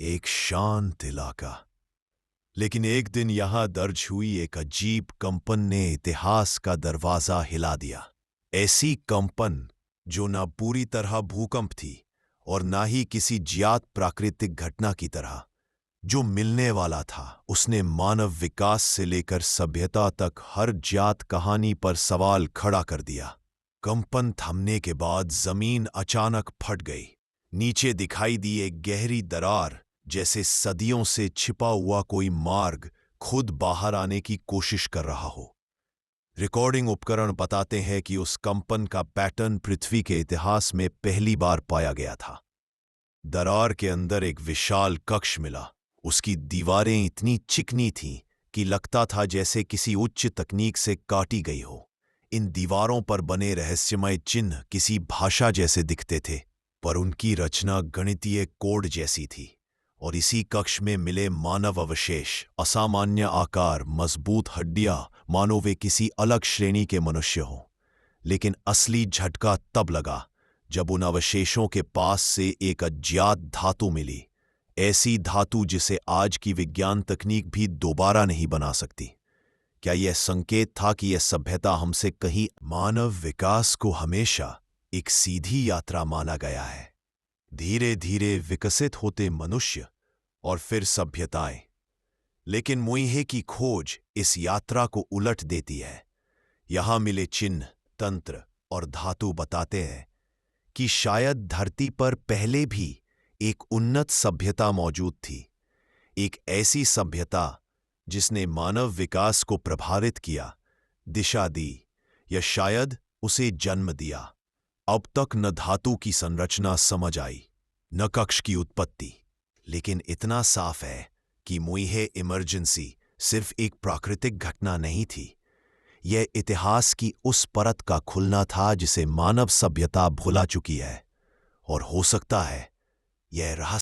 एक शांत इलाका। लेकिन एक दिन यहां दर्ज हुई एक अजीब कंपन ने इतिहास का दरवाजा हिला दिया। ऐसी कंपन जो ना पूरी तरह भूकंप थी और ना ही किसी ज्ञात प्राकृतिक घटना की तरह। जो मिलने वाला था उसने मानव विकास से लेकर सभ्यता तक हर ज्ञात कहानी पर सवाल खड़ा कर दिया। कंपन थमने के बाद जमीन अचानक फट गई। नीचे दिखाई दी एक गहरी दरार, जैसे सदियों से छिपा हुआ कोई मार्ग खुद बाहर आने की कोशिश कर रहा हो। रिकॉर्डिंग उपकरण बताते हैं कि उस कंपन का पैटर्न पृथ्वी के इतिहास में पहली बार पाया गया था। दरार के अंदर एक विशाल कक्ष मिला। उसकी दीवारें इतनी चिकनी थीं कि लगता था जैसे किसी उच्च तकनीक से काटी गई हो। इन दीवारों पर बने रहस्यमय चिन्ह किसी भाषा जैसे दिखते थे, पर उनकी रचना गणितीय कोड जैसी थी। और इसी कक्ष में मिले मानव अवशेष, असामान्य आकार, मजबूत हड्डियां, मानो वे किसी अलग श्रेणी के मनुष्य हों। लेकिन असली झटका तब लगा जब उन अवशेषों के पास से एक अज्ञात धातु मिली। ऐसी धातु जिसे आज की विज्ञान तकनीक भी दोबारा नहीं बना सकती। क्या यह संकेत था कि यह सभ्यता हमसे कहीं? मानव विकास को हमेशा एक सीधी यात्रा माना गया है। धीरे धीरे विकसित होते मनुष्य और फिर सभ्यताएं। लेकिन मुइहे की खोज इस यात्रा को उलट देती है। यहां मिले चिन्ह, तंत्र और धातु बताते हैं कि शायद धरती पर पहले भी एक उन्नत सभ्यता मौजूद थी। एक ऐसी सभ्यता जिसने मानव विकास को प्रभावित किया, दिशा दी, या शायद उसे जन्म दिया। अब तक न धातु की संरचना समझ आई, न कक्ष की उत्पत्ति, लेकिन इतना साफ है कि मुइहे इमरजेंसी सिर्फ एक प्राकृतिक घटना नहीं थी। यह इतिहास की उस परत का खुलना था जिसे मानव सभ्यता भुला चुकी है। और हो सकता है यह रहस्य